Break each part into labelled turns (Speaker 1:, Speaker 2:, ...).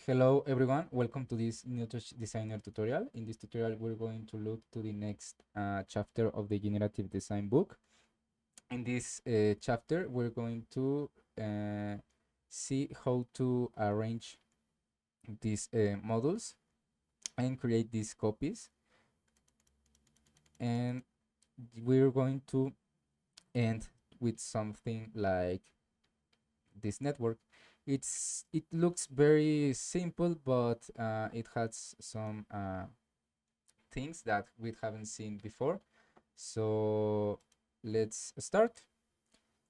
Speaker 1: Hello everyone, welcome to this new TouchDesigner tutorial. In this tutorial we're going to look to the next chapter of the Generative Design book. In this chapter we're going to uh, see how to arrange these models and create these copies, and we're going to end with something like this network. It looks very simple, but it has some things that we haven't seen before. So let's start.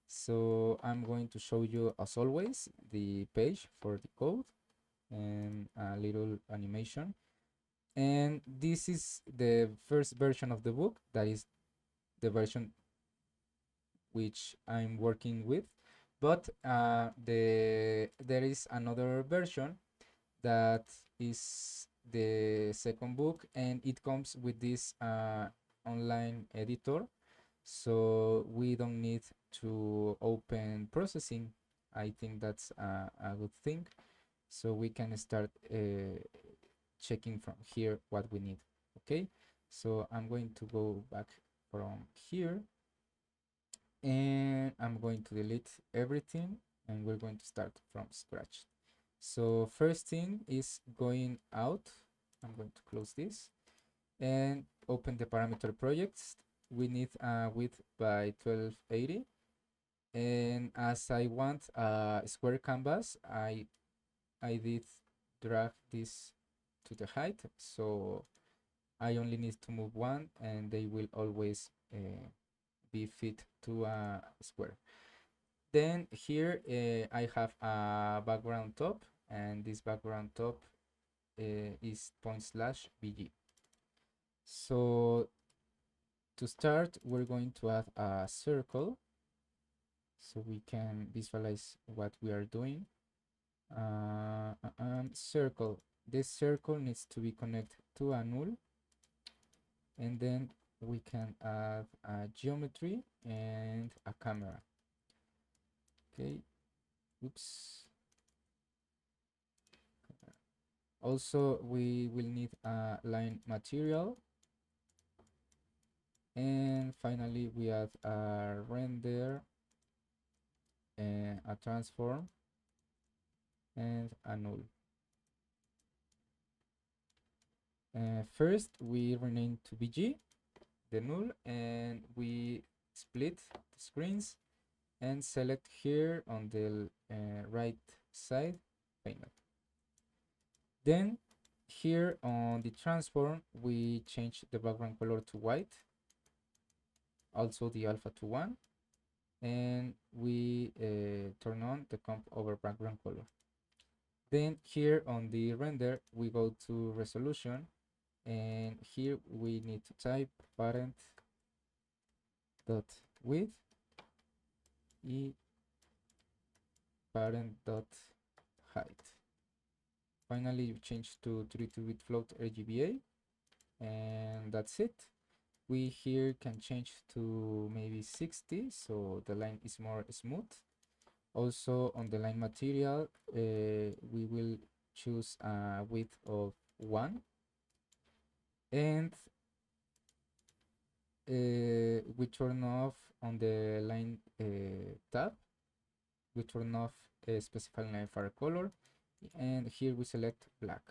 Speaker 1: So I'm going to show you, as always, the page for the code and a little animation. And this is the first version of the book. That is the version which I'm working with. But there is another version that is the second book, and it comes with this online editor, so we don't need to open processing. I think that's a good thing, so we can start checking from here what we need. Okay, so I'm going to go back from here, and I'm going to delete everything, and we're going to start from scratch. So first thing is going out. I'm going to close this and open the parameter projects. We need a width by 1280, and as I want a square canvas, I did drag this to the height, so I only need to move one and they will always be fit to a square. Then here I have a background top, and this background top is /bg. So to start, we're going to add a circle so we can visualize what we are doing. Circle. This circle needs to be connected to a null, and then we can add a geometry and a camera. Okay. Oops. Also, we will need a line material, and finally we add a render, a transform, and a null. First, we rename to BG the null, and we split the screens and select here on the right side payment. Then here on the transform, we change the background color to white, also the alpha to 1, and we turn on the comp over background color. Then here on the render, we go to resolution, and here we need to type parent dot width e parent dot height. Finally, you change to 32-bit float RGBA, and that's it. We here can change to maybe 60, so the line is more smooth. Also on the line material, we will choose a width of 1, and we turn off on the line tab, we turn off specify line fire color, and here we select black,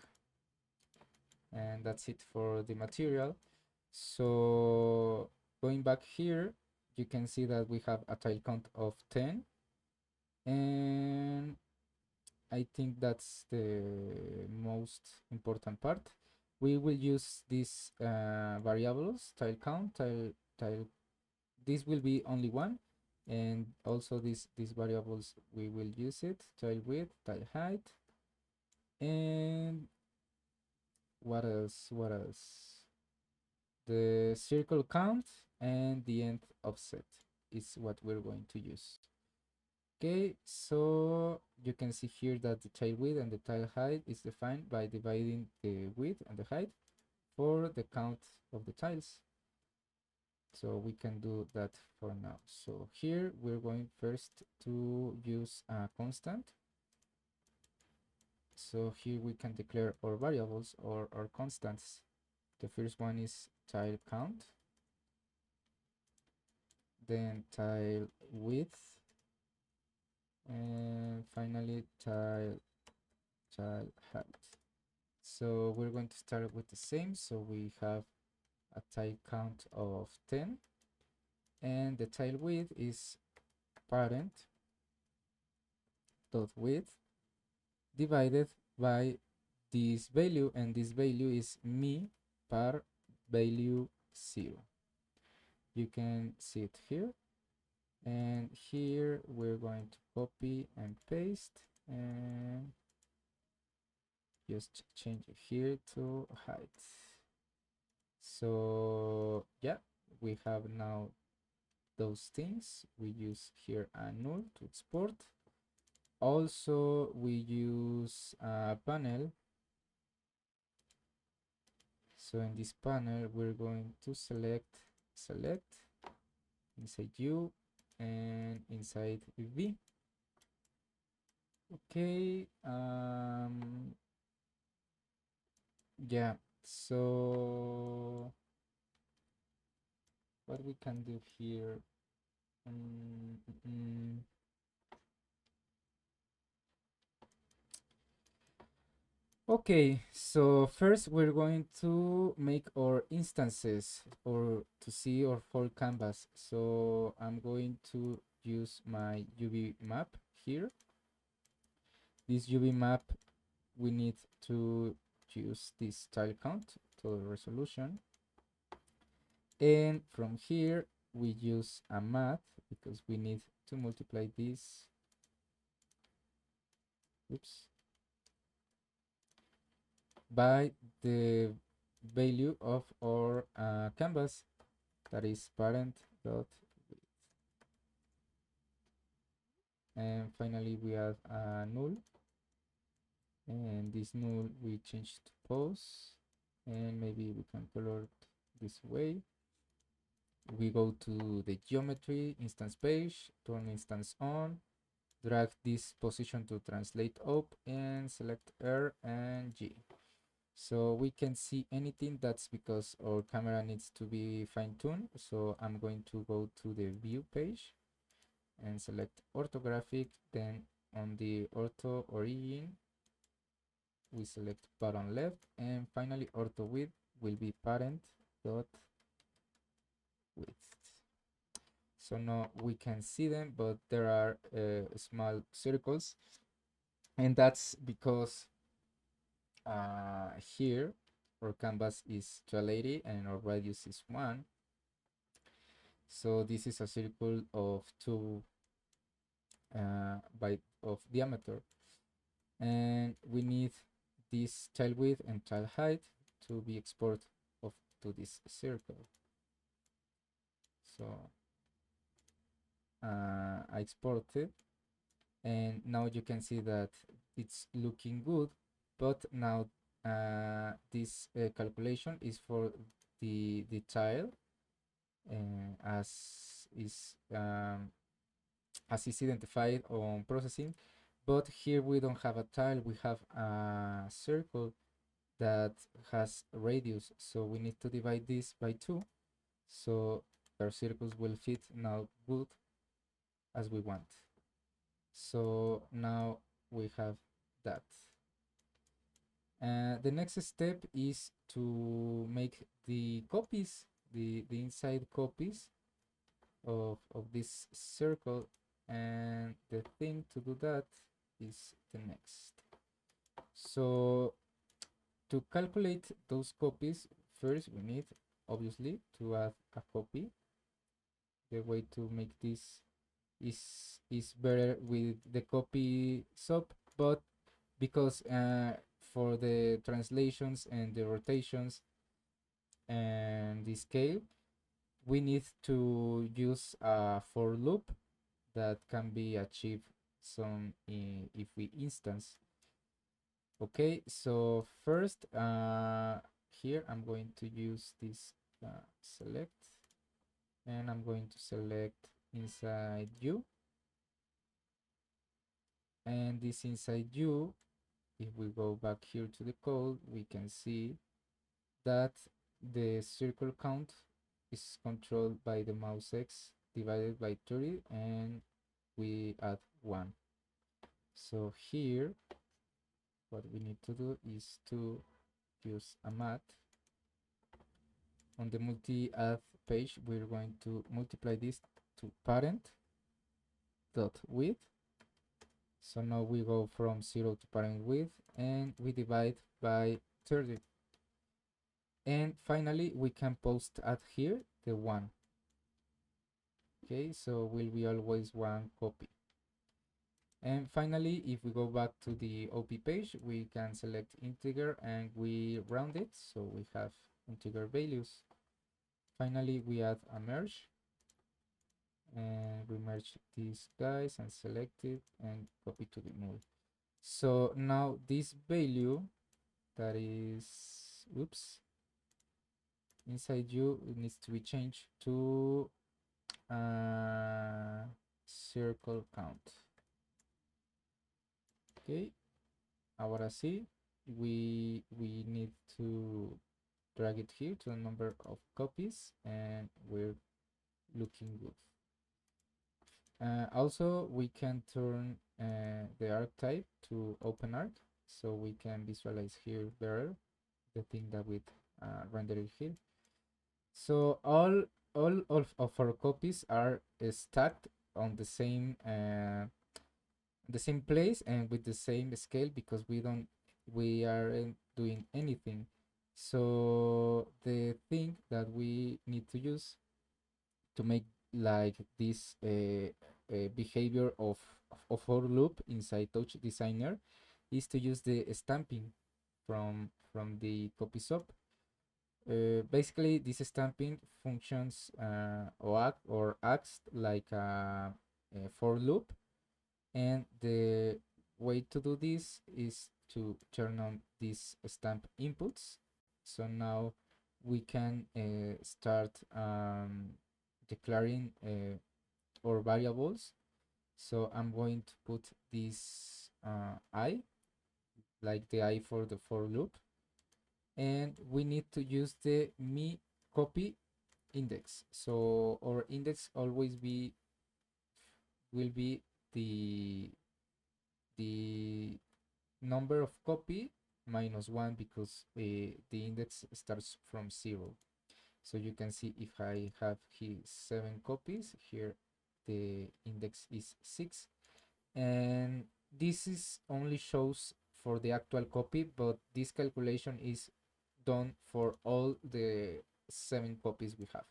Speaker 1: and that's it for the material. So going back here, you can see that we have a tile count of 10, and I think that's the most important part. We will use these variables, tile count, tile. This will be only one, and also these variables we will use it, tile width, tile height, and what else? What else? The circle count and the end offset is what we're going to use. Okay, so you can see here that the tile width and the tile height is defined by dividing the width and the height for the count of the tiles. So we can do that for now. So here we're going first to use a constant. So here we can declare our variables or our constants. The first one is tile count, then tile width, and finally tile height. So we're going to start with the same. So we have a tile count of 10, and the tile width is parent dot width divided by this value, and this value is me par value 0. You can see it here, and here we're going to copy and paste and just change it here to height. So yeah, we have now those things. We use here a null to export. Also we use a panel. So in this panel we're going to select inside U and inside V. Okay, yeah, so what we can do here, okay, so first we're going to make our instances or to see our full canvas. So I'm going to use my UV map here. This UV map, we need to use this tile count to resolution, and from here we use a math because we need to multiply this, oops, by the value of our canvas, that is parent dot width. And finally we add a null, and this null we change to pose, and maybe we can color it this way. We go to the geometry instance page, turn instance on, drag this position to translate up, and select R and G. So we can see anything. That's because our camera needs to be fine-tuned. So I'm going to go to the view page and select orthographic. Then on the ortho origin, we select bottom left, and finally ortho width will be parent dot width. So now we can see them, but there are small circles, and that's because here our canvas is 1280 and our radius is 1. So this is a circle of 2 by of diameter, and we need this tile width and tile height to be exported of to this circle. So I exported, and now you can see that it's looking good, but now this calculation is for the tile as is identified on processing, but here we don't have a tile, we have a circle that has radius, so we need to divide this by 2 so our circles will fit now good as we want. So now we have that. The next step is to make the copies, the inside copies of this circle, and the thing to do that is the next. So to calculate those copies, first we need obviously to add a copy. The way to make this is better with the copy sub, but because for the translations and the rotations and the scale, we need to use a for loop that can be achieved if we instance. Okay, so first here I'm going to use this select, and I'm going to select inside U, and this inside U if we go back here to the code, we can see that the circle count is controlled by the mouse X divided by 30, and we add 1. So here, what we need to do is to use a math. On the multi-add page, we're going to multiply this to parent dot width. So now we go from 0 to parent width, and we divide by 30. And finally, we can post add here the 1. Okay, so will be always one copy. And finally, if we go back to the OP page, we can select integer and we round it, so we have integer values. Finally, we add a merge, and we merge these guys and select it and copy to the null. So now this value that is, oops, inside you, it needs to be changed to circle count. Okay, ahora sí, we need to drag it here to the number of copies, and we're looking good. Also, we can turn the archetype to open arc, so we can visualize here better the thing that we rendered here. So all of our copies are stacked on the same place and with the same scale, because we aren't doing anything. So the thing that we need to use to make like this behavior of for loop inside TouchDesigner is to use the stamping from the copy sub. Basically, this stamping functions or acts like a for loop, and the way to do this is to turn on these stamp inputs. So now we can start declaring our variables. So I'm going to put this I, like the I for the for loop, and we need to use the me copy index. So our index always will be the number of copy minus 1, because the index starts from 0. So you can see if I have here 7 copies, here the index is 6, and this is only shows for the actual copy, but this calculation is done for all the 7 copies we have.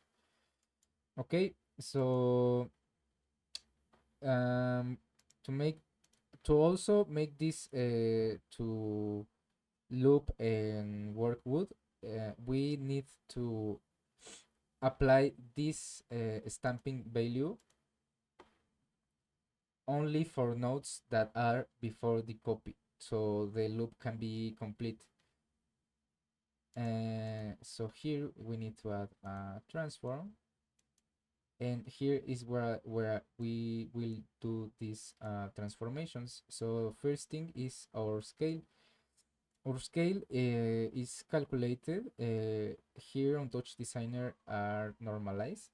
Speaker 1: Okay, so to also make this to loop and work good, we need to apply this stamping value only for nodes that are before the copy, so the loop can be complete. So here we need to add a transform, and here is where we will do these transformations. So first thing is our scale. Our scale is calculated here on TouchDesigner are normalized.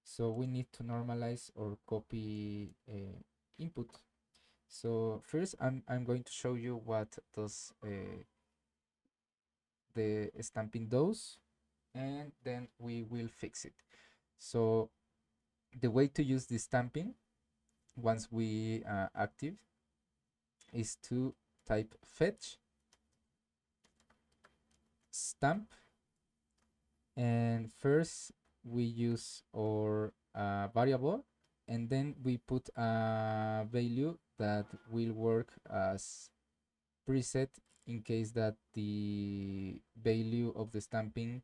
Speaker 1: So we need to normalize our copy input. So first I'm going to show you what does the stamping does, and then we will fix it. So the way to use the stamping once we active is to type fetch stamp, and first we use our variable, and then we put a value that will work as preset in case that the value of the stamping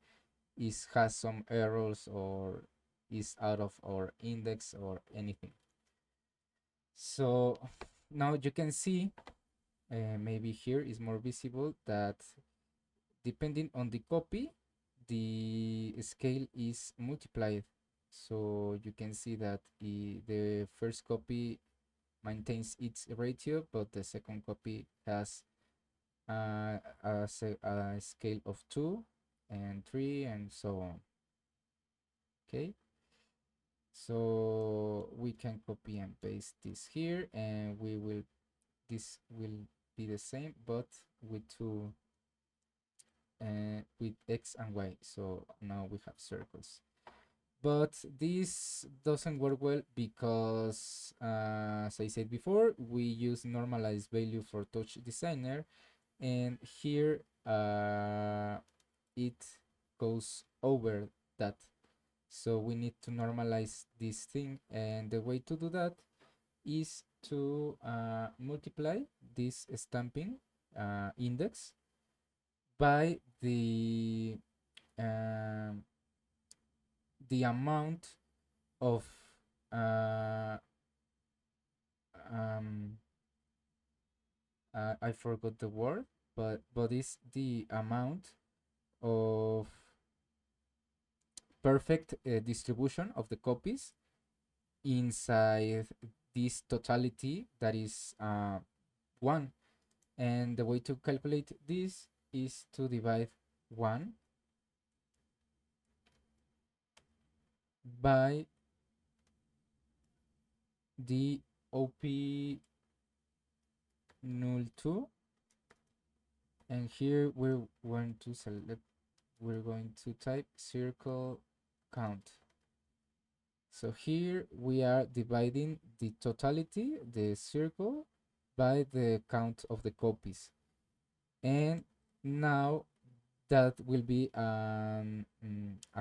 Speaker 1: has some errors or is out of our index or anything. So now you can see, maybe here is more visible, that depending on the copy, the scale is multiplied. So you can see that the first copy maintains its ratio, but the second copy has a scale of 2 and 3 and so on. Okay, so we can copy and paste this here, and this will be the same but with two with X and Y. So now we have circles, but this doesn't work well because as I said before, we use normalized value for TouchDesigner, and here it goes over that. So we need to normalize this thing, and the way to do that is to multiply this stamping index by um, the amount of uh, um, I forgot the word, but it's the amount of perfect distribution of the copies inside this totality that is 1. And the way to calculate this is to divide 1 by the OP null 2, and here we're going to type circle count. So here we are dividing the totality, the circle, by the count of the copies, and now that will be a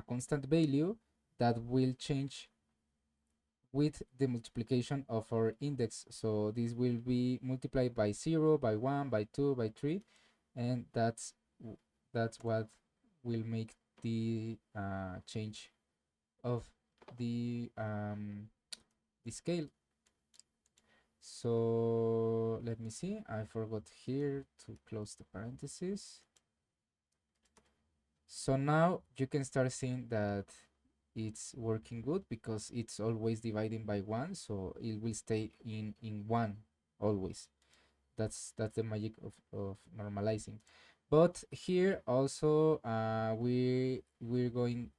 Speaker 1: constant value that will change with the multiplication of our index. So this will be multiplied by 0, by 1, by 2, by 3, and that's what will make the change of the scale. So let me see, I forgot here to close the parentheses. So now you can start seeing that it's working good because it's always dividing by 1, so it will stay in 1 always. That's the magic of normalizing. But here also we're going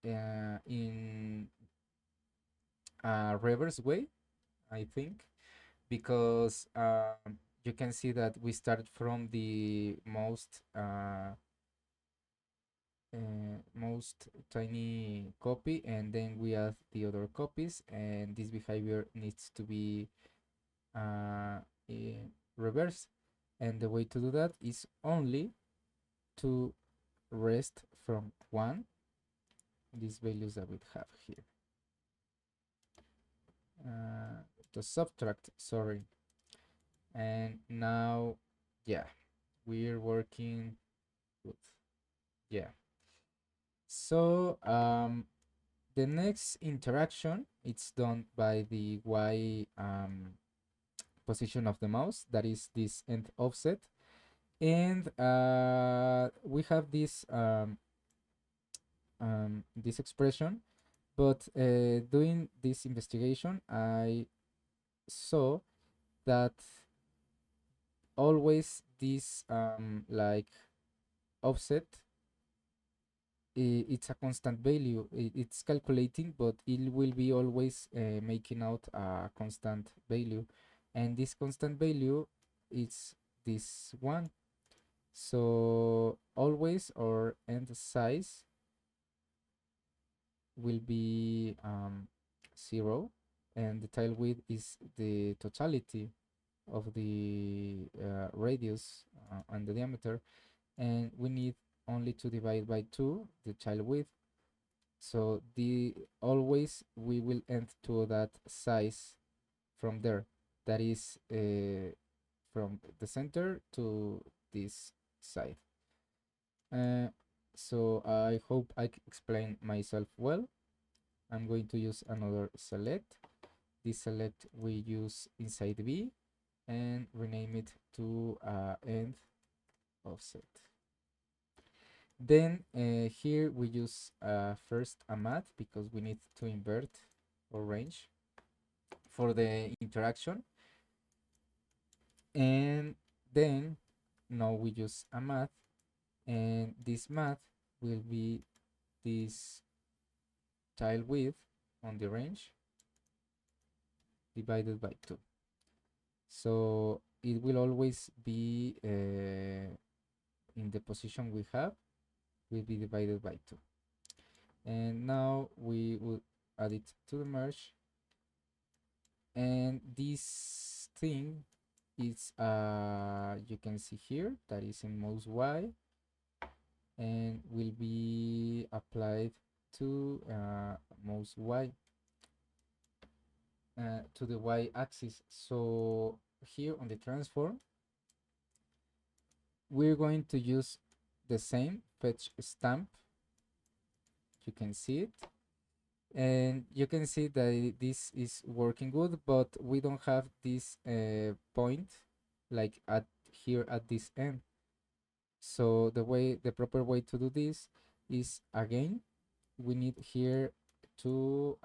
Speaker 1: in a reverse way, I think, because you can see that we started from the most tiny copy, and then we add the other copies, and this behavior needs to be in reverse. And the way to do that is only to rest from 1 these values that we have here, to subtract, sorry. And now, yeah, we're working good. Yeah, so the next interaction, it's done by the Y position of the mouse, that is this end offset, and we have this expression, but doing this investigation, I saw that always this like offset, it's a constant value. It's calculating, but it will be always making out a constant value, and this constant value is this one. So always our end size will be 0, and the tile width is the totality of the radius and the diameter, and we need only to divide by 2 the tile width. So the always we will end to that size from there, that is from the center to this side. So I hope I explained myself well. I'm going to use another select. This select we use inside V and rename it to end offset. Then here we use first a math because we need to invert or range for the interaction, and then now we use a math, and this math will be this tile width on the range divided by 2. So it will always be in the position we have, will be divided by 2. And now we will add it to the merge, and this thing is you can see here that is in mouse Y, and will be applied to mouse Y, to the Y axis. So here on the transform, we're going to use the same fetch stamp. You can see it, and you can see that this is working good, but we don't have this point like at here at this end. So the proper way to do this is, again, we need here to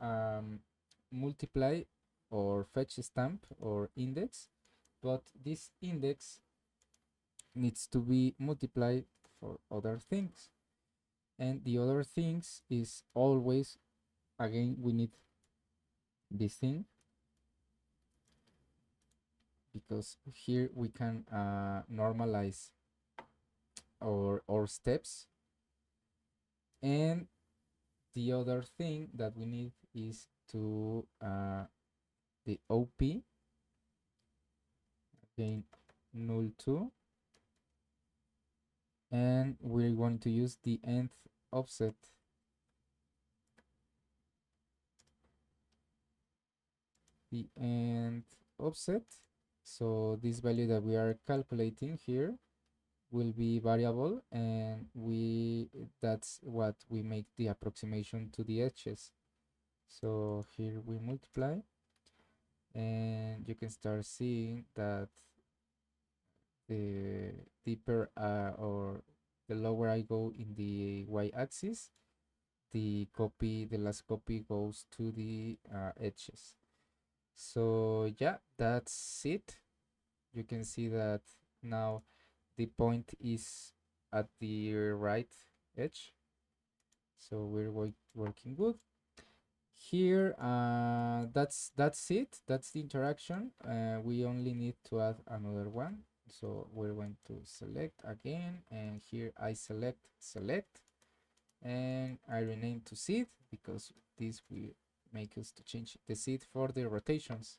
Speaker 1: multiply or fetch stamp or index, but this index needs to be multiplied for other things, and the other things is always, again, we need this thing, because here we can normalize our steps, and the other thing that we need is to the OP, again, null 2, and we're going to use the nth offset. The nth offset, so this value that we are calculating here will be variable, and that's what we make the approximation to the edges. So here we multiply, and you can start seeing that the deeper or the lower I go in the y-axis, the last copy goes to the edges. So yeah, that's it. You can see that now the point is at the right edge, so we're working good here. That's it. That's the interaction. We only need to add another one, so we're going to select again, and here I select, and I rename to seed, because this will make us to change the seed for the rotations.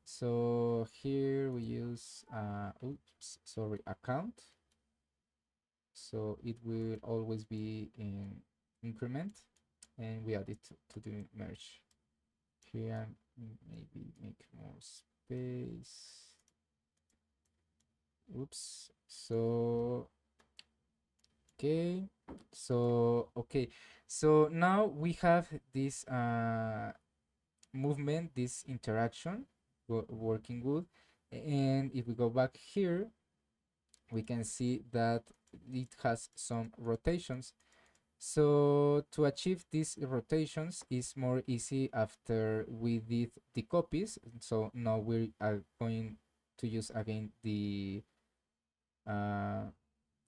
Speaker 1: So here we use account, so it will always be in increment, and we add it to the merge. Here maybe make more space. Oops. So okay, so now we have this movement, this interaction working good, and if we go back here, we can see that it has some rotations. So to achieve these rotations is more easy after we did the copies. So now we are going to use again the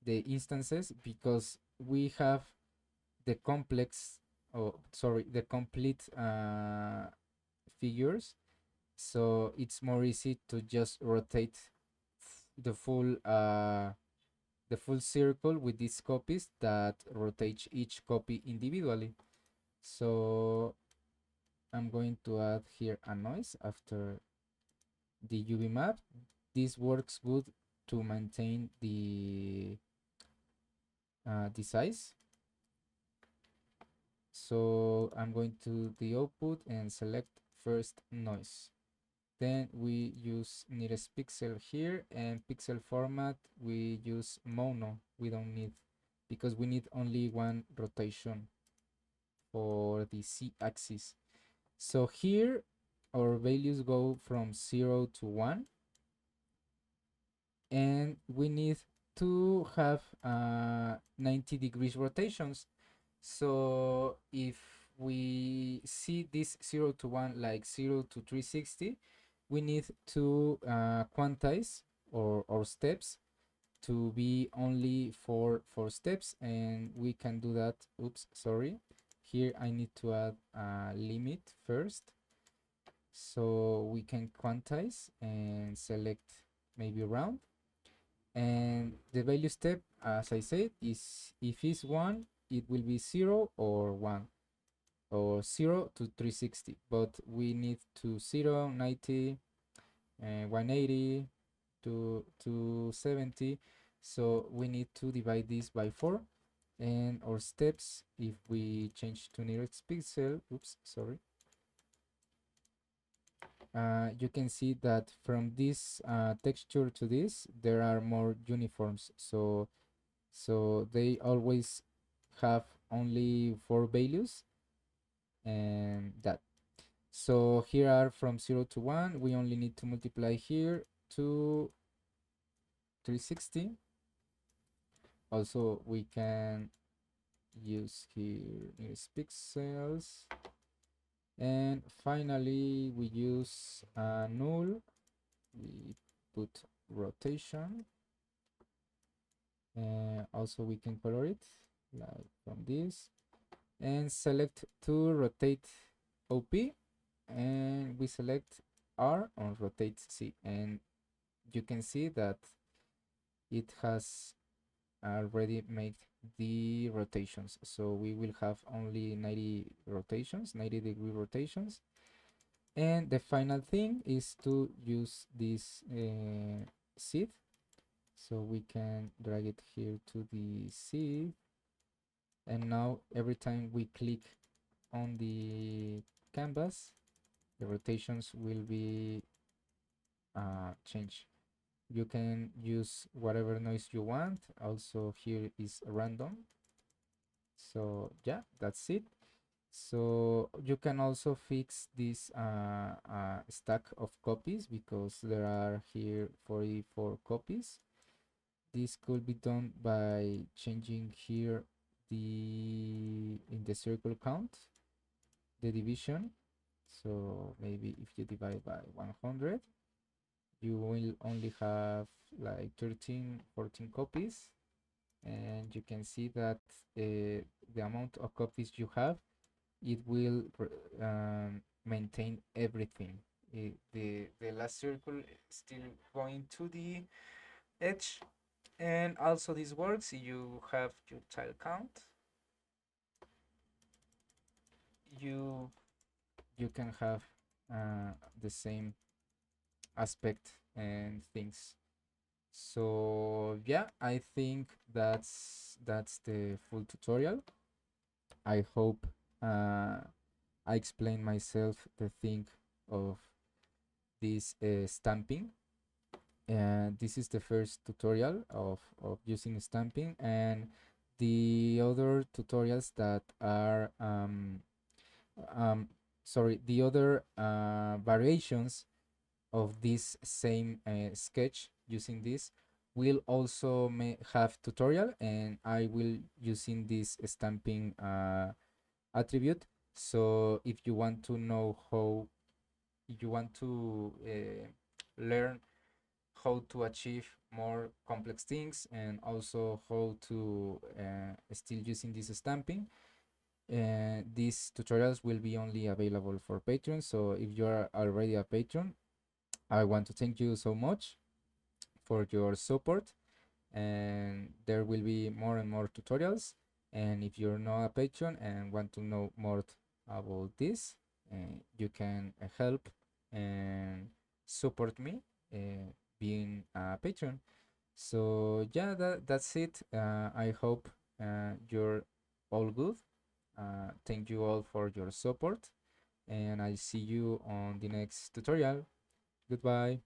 Speaker 1: instances, because we have the complex, the complete figures. So it's more easy to just rotate the full circle with these copies that rotate each copy individually. So I'm going to add here a noise after the UV map. This works good to maintain the size. So I'm going to the output and select first noise. Then we use nearest pixel here, and pixel format we use mono. We don't need, because we need only one rotation for the z-axis. So here our values go from 0 to 1, and we need to have 90 degrees rotations. So if we see this 0 to 1 like 0 to 360, we need to quantize our steps to be only four steps, and we can do that. Oops, sorry. Here I need to add a limit first, so we can quantize and select maybe round. And the value step, as I said, is if it's 1, it will be 0 or 1, or 0 to 360, but we need to 0, 90, 180 to 270, so we need to divide this by 4. And our steps, if we change to nearest pixel, oops, sorry, you can see that from this texture to this, there are more uniforms, so they always have only 4 values, and that. So here are from 0 to 1, we only need to multiply here to 360. Also we can use here nearest pixels, and finally we use null, we put rotation, also we can color it like from this, and select to rotate OP, and we select R on rotate C, and you can see that it has already made the rotations, so we will have only 90 rotations, 90-degree rotations. And the final thing is to use this seed, so we can drag it here to the seed, and now every time we click on the canvas, the rotations will be changed. You can use whatever noise you want. Also here is random. So yeah, that's it. So you can also fix this stack of copies, because there are here 44 copies. This could be done by changing here in the circle count, the division. So maybe if you divide by 100, you will only have like 13, 14 copies, and you can see that the amount of copies you have, it will maintain everything. The last circle is still going to the edge. And also this works, you have your tile count, you can have the same aspect and things. So yeah, I think that's the full tutorial. I hope I explained myself the thing of this stamping. And this is the first tutorial of using stamping, and the other tutorials that are um, sorry, the other variations of this same sketch using this will also have tutorial, and I will using this stamping attribute. So if you want to know how, if you want to learn how to achieve more complex things, and also how to still using this stamping, these tutorials will be only available for patrons. So if you are already a patron, I want to thank you so much for your support, and there will be more and more tutorials. And if you're not a patron and want to know more about this, you can help and support me being a patron. So yeah, that's it. I hope you're all good. Thank you all for your support, and I see you on the next tutorial. Goodbye.